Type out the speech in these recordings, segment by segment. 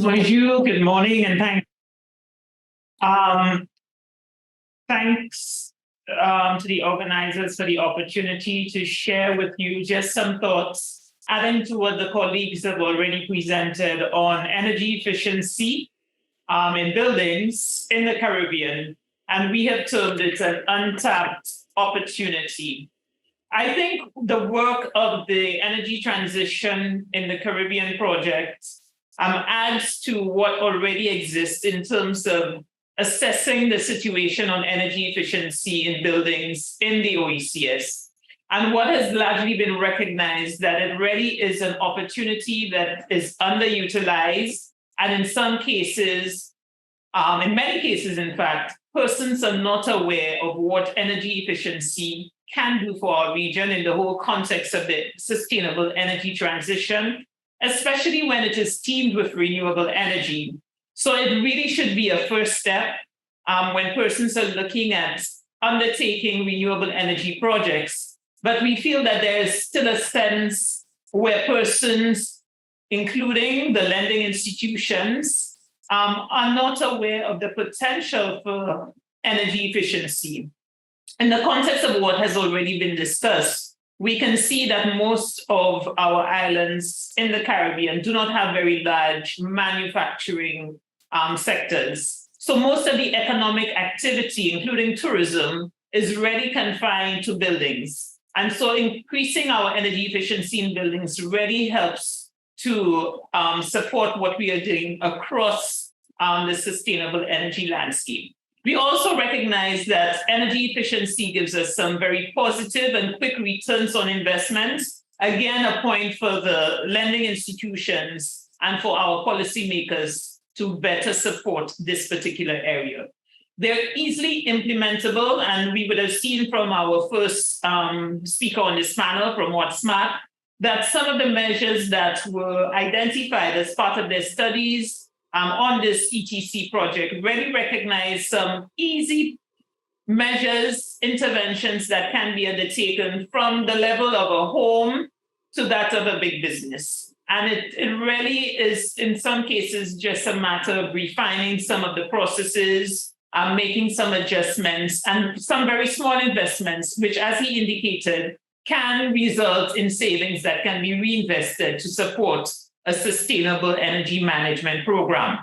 Bonjour, good morning, and thanks to the organizers for the opportunity to share with you just some thoughts, adding to what the colleagues have already presented on energy efficiency in buildings in the Caribbean. And we have termed it an untapped opportunity. I think the work of the energy transition in the Caribbean project adds to what already exists in terms of assessing the situation on energy efficiency in buildings in the OECS. And what has largely been recognized that it really is an opportunity that is underutilized. And in some cases, in many cases, in fact, persons are not aware of what energy efficiency can do for our region in the whole context of the sustainable energy transition, especially when it is teamed with renewable energy. So it really should be a first step when persons are looking at undertaking renewable energy projects. But we feel that there is still a sense where persons, including the lending institutions, are not aware of the potential for energy efficiency. In the context of what has already been discussed, we can see that most of our islands in the Caribbean do not have very large manufacturing sectors. So most of the economic activity, including tourism, is really confined to buildings. And so increasing our energy efficiency in buildings really helps to support what we are doing across the sustainable energy landscape. We also recognize that energy efficiency gives us some very positive and quick returns on investments. Again, a point for the lending institutions and for our policymakers to better support this particular area. They're easily implementable, and we would have seen from our first speaker on this panel, from WhatsMart, that some of the measures that were identified as part of their studies on this ETC project really recognize some easy measures, interventions that can be undertaken from the level of a home to that of a big business. And it really is, in some cases, just a matter of refining some of the processes, making some adjustments, and some very small investments, which, as he indicated, can result in savings that can be reinvested to support a sustainable energy management program.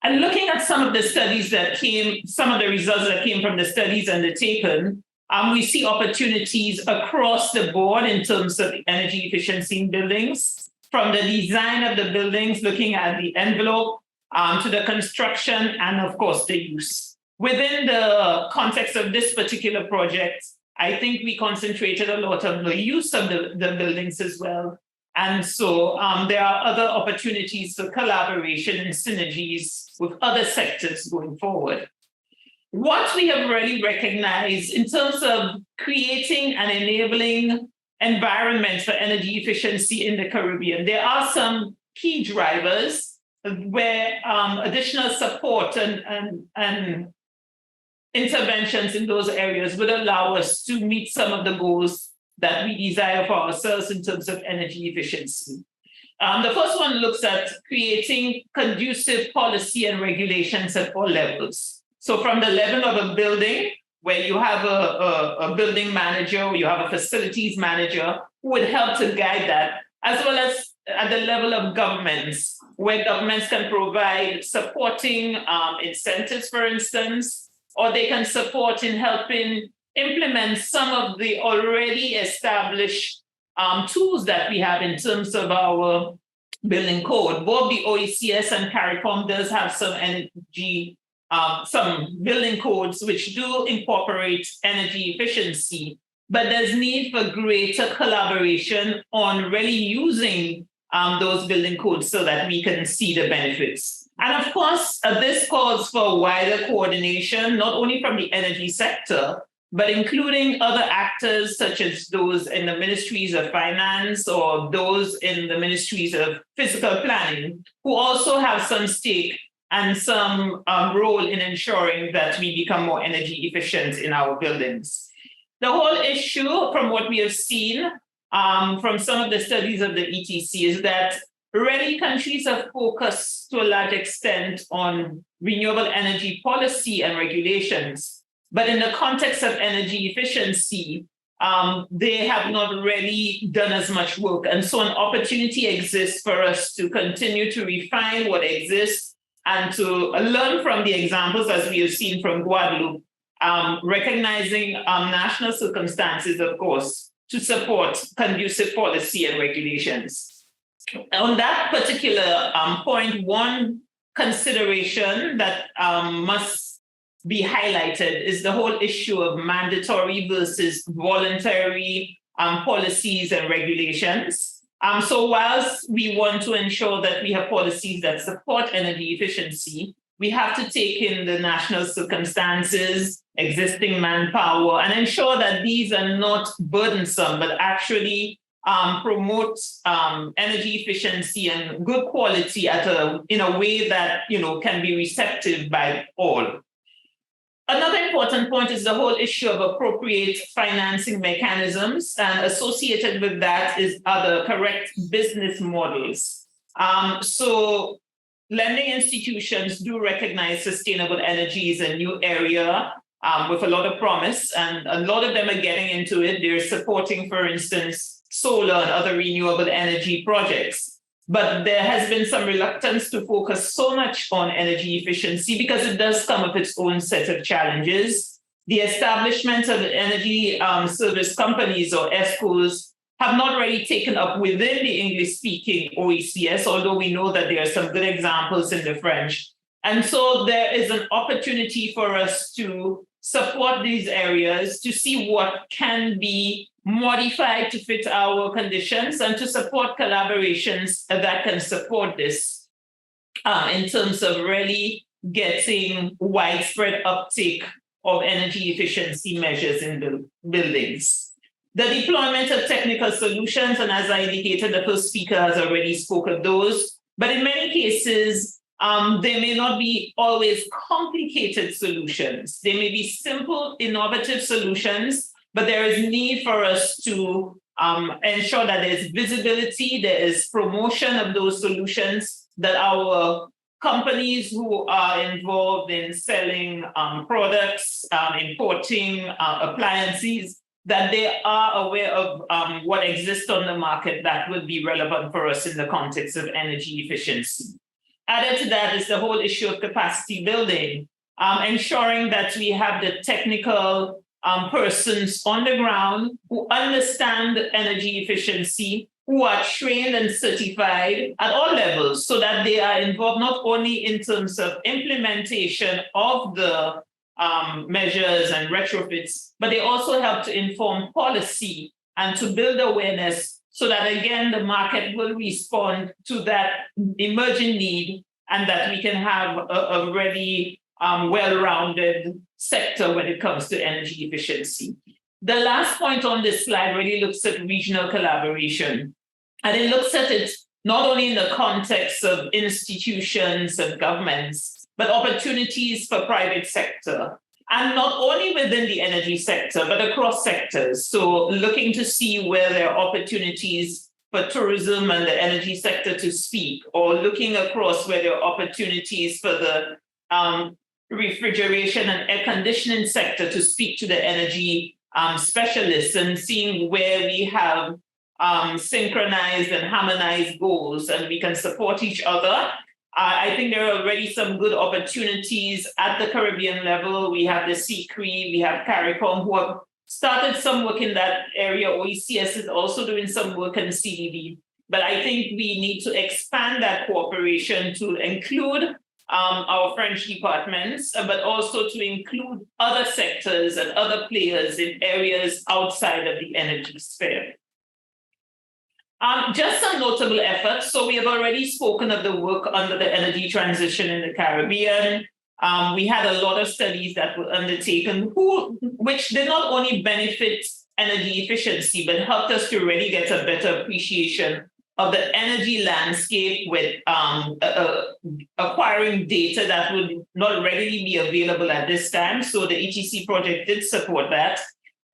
And looking at some of the studies that some of the results that came from the studies undertaken, we see opportunities across the board in terms of energy efficiency in buildings, from the design of the buildings, looking at the envelope, to the construction, and of course, the use. Within the context of this particular project, I think we concentrated a lot on the use of the buildings as well. And so there are other opportunities for collaboration and synergies with other sectors going forward. What we have really recognized in terms of creating an enabling environment for energy efficiency in the Caribbean, there are some key drivers where additional support and interventions in those areas would allow us to meet some of the goals that we desire for ourselves in terms of energy efficiency. The first one looks at creating conducive policy and regulations at all levels. So from the level of a building, where you have a building manager, or you have a facilities manager who would help to guide that, as well as at the level of governments, where governments can provide supporting incentives, for instance, or they can support in helping implement some of the already established tools that we have in terms of our building code. Both the OECS and CARICOM does have some building codes which do incorporate energy efficiency, but there's need for greater collaboration on really using those building codes so that we can see the benefits. And of course, this calls for wider coordination, not only from the energy sector, but including other actors such as those in the ministries of finance or those in the ministries of physical planning, who also have some stake and some role in ensuring that we become more energy efficient in our buildings. The whole issue, from what we have seen from some of the studies of the ETC, is that really countries have focused to a large extent on renewable energy policy and regulations. But in the context of energy efficiency, they have not really done as much work. And so an opportunity exists for us to continue to refine what exists and to learn from the examples, as we have seen from Guadeloupe, recognizing national circumstances, of course, to support conducive policy and regulations. On that particular point, one consideration that must be highlighted is the whole issue of mandatory versus voluntary policies and regulations. So whilst we want to ensure that we have policies that support energy efficiency, we have to take in the national circumstances, existing manpower, and ensure that these are not burdensome, but actually promote energy efficiency and good quality in a way that can be receptive by all. Another important point is the whole issue of appropriate financing mechanisms, and associated with that is other correct business models. So lending institutions do recognize sustainable energy as a new area with a lot of promise, and a lot of them are getting into it. They're supporting, for instance, solar and other renewable energy projects. But there has been some reluctance to focus so much on energy efficiency because it does come with its own set of challenges. The establishment of energy service companies, or ESCOs, have not really taken up within the English-speaking OECS, although we know that there are some good examples in the French. And so there is an opportunity for us to support these areas, to see what can be modified to fit our conditions, and to support collaborations that can support this in terms of really getting widespread uptake of energy efficiency measures in the buildings. The deployment of technical solutions, and as I indicated, the first speaker has already spoken of those, but in many cases, they may not be always complicated solutions. They may be simple, innovative solutions, but there is need for us to ensure that there's visibility, there is promotion of those solutions, that our companies who are involved in selling products, importing appliances, that they are aware of what exists on the market that would be relevant for us in the context of energy efficiency. Added to that is the whole issue of capacity building, ensuring that we have the technical persons on the ground who understand energy efficiency, who are trained and certified at all levels, so that they are involved not only in terms of implementation of the measures and retrofits, but they also help to inform policy and to build awareness so that, again, the market will respond to that emerging need and that we can have a really well-rounded sector when it comes to energy efficiency. The last point on this slide really looks at regional collaboration. And it looks at it not only in the context of institutions and governments, but opportunities for private sector. And not only within the energy sector, but across sectors. So looking to see where there are opportunities for tourism and the energy sector to speak, or looking across where there are opportunities for the refrigeration and air conditioning sector to speak to the energy specialists, and seeing where we have synchronized and harmonized goals and we can support each other. I think there are already some good opportunities at the Caribbean level. We have the CCRE, we have CARICOM, who have started some work in that area. OECS is also doing some work in CDB. But I think we need to expand that cooperation to include our French departments, but also to include other sectors and other players in areas outside of the energy sphere. Just some notable efforts. So we have already spoken of the work under the energy transition in the Caribbean. We had a lot of studies that were undertaken, which did not only benefit energy efficiency, but helped us to really get a better appreciation of the energy landscape, with acquiring data that would not readily be available at this time. So the ETC project did support that.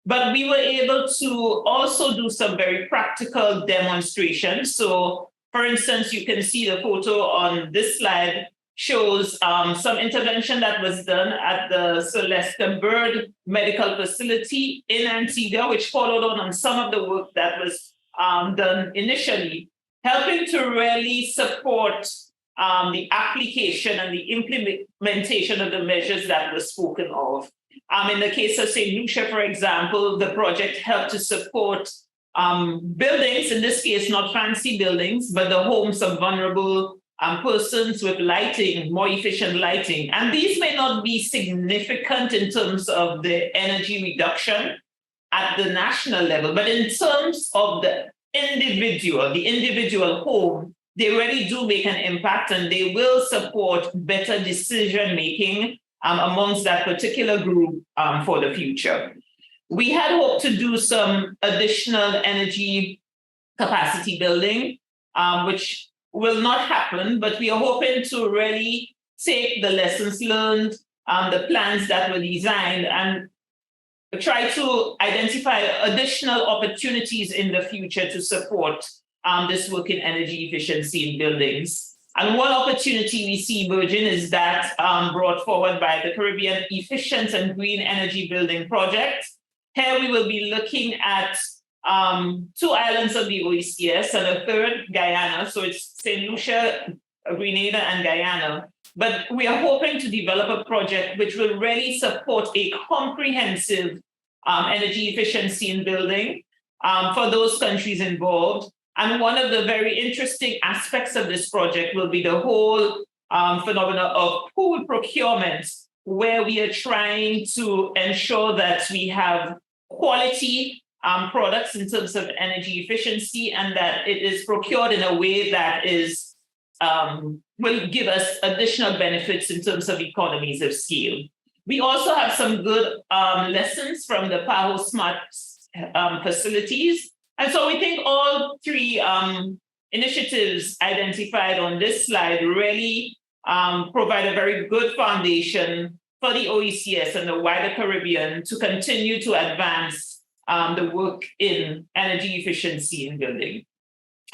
But we were able to also do some very practical demonstrations. So For instance, you can see the photo on this slide shows some intervention that was done at the Celeste Bird Medical Facility in Antigua, which followed on some of the work that was done initially, helping to really support the application and the implementation of the measures that were spoken of. In the case of St. Lucia, for example, the project helped to support buildings, in this case, not fancy buildings, but the homes of vulnerable persons with lighting, more efficient lighting. And these may not be significant in terms of the energy reduction at the national level, but in terms of the individual home, they really do make an impact, and they will support better decision-making amongst that particular group for the future. We had hoped to do some additional energy capacity building, which will not happen, but we are hoping to really take the lessons learned, the plans that were designed, and try to identify additional opportunities in the future to support this work in energy efficiency in buildings. And one opportunity we see emerging is that brought forward by the Caribbean Efficient and Green Energy Building Project. Here we will be looking at 2 islands of the OECS and a third, Guyana. So it's St. Lucia, Grenada, and Guyana. But we are hoping to develop a project which will really support a comprehensive energy efficiency in building for those countries involved. And one of the very interesting aspects of this project will be the whole phenomena of pool procurement, where we are trying to ensure that we have quality products in terms of energy efficiency, and that it is procured in a way that is will give us additional benefits in terms of economies of scale. We also have some good lessons from the PAHO Smart facilities. And so we think all 3 initiatives identified on this slide really provide a very good foundation for the OECS and the wider Caribbean to continue to advance the work in energy efficiency in building.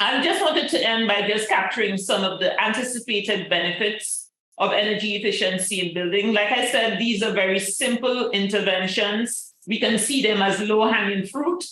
I just wanted to end by just capturing some of the anticipated benefits of energy efficiency in building. Like I said, these are very simple interventions. We can see them as low-hanging fruit,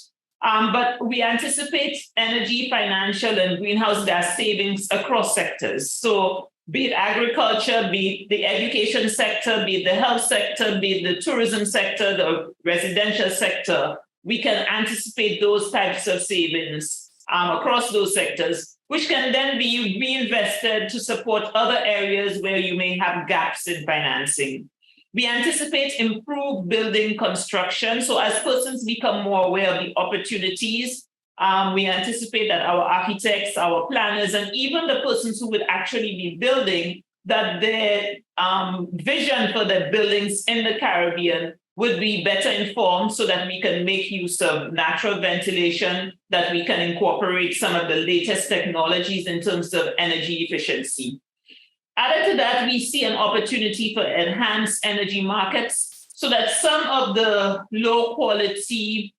but we anticipate energy, financial, and greenhouse gas savings across sectors. So be it agriculture, be it the education sector, be it the health sector, be it the tourism sector, the residential sector, we can anticipate those types of savings across those sectors, which can then be reinvested to support other areas where you may have gaps in financing. We anticipate improved building construction. So as persons become more aware of the opportunities, we anticipate that our architects, our planners, and even the persons who would actually be building, that their vision for the buildings in the Caribbean would be better informed, so that we can make use of natural ventilation, that we can incorporate some of the latest technologies in terms of energy efficiency. Added to that, we see an opportunity for enhanced energy markets, so that some of the low quality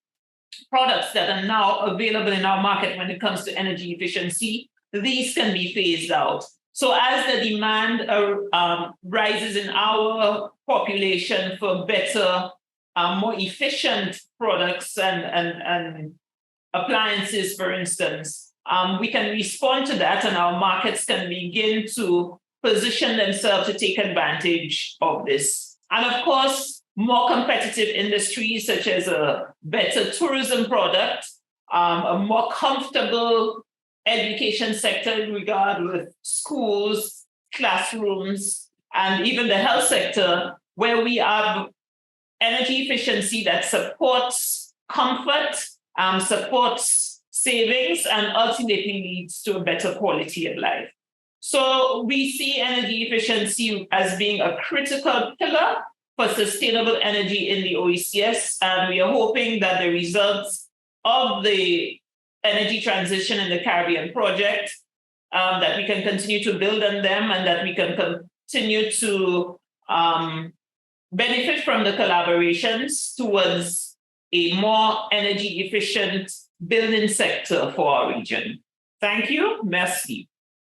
products that are now available in our market when it comes to energy efficiency, these can be phased out. So as the demand rises in our population for better, more efficient products and appliances, for instance, we can respond to that, and our markets can begin to position themselves to take advantage of this. And of course, more competitive industries such as a better tourism product, a more comfortable education sector in regard with schools, classrooms, and even the health sector, where we have energy efficiency that supports comfort, supports savings, and ultimately leads to a better quality of life. So we see energy efficiency as being a critical pillar for sustainable energy in the OECS, and we are hoping that the results of the energy transition in the Caribbean project, that we can continue to build on them, and that we can continue to benefit from the collaborations towards a more energy efficient building sector for our region. Thank you. Merci.